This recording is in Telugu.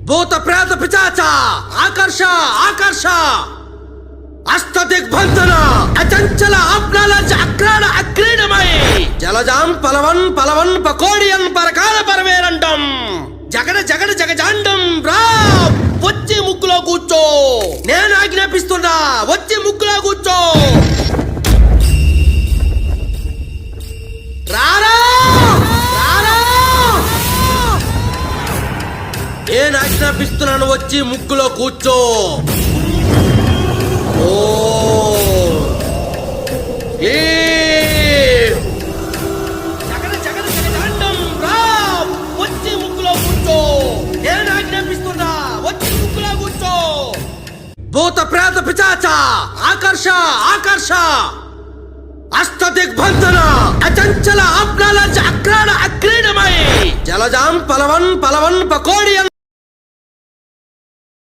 భూత ప్రేత పిచాచ ఆకర్ష ఆకర్ష అష్ట దిగ్బంధన అచంచల ఆప్నాలజ అక్రాణ అక్రీడమై జలజాం పలవన్ పలవన్ పకోడియన్ పరకాల పరమేరండం జగడ జగడ జగజాండం రా వచ్చి ముక్కులో కూర్చో నేను ఆజ్ఞాపిస్తున్నా వచ్చి ముక్కులో కూర్చో రారా రారా నేను ఆజ్ఞాపిస్తున్నాను వచ్చి ముక్కులో కూర్చో ఓ జగడ జగడ జగజాండం రా వచ్చి ముక్కులో కూర్చో నేను ఆజ్ఞాపిస్తున్నా వచ్చి ముక్కులో కూర్చో భూత ప్రేత పిచాచ ఆకర్ష ఆకర్ష అష్ట దిగ్బంధన అచంచల ఆప్నాలజ అక్రాణ అక్రీడమై జలజాం పలవన్ పలవన్ పకోడియన్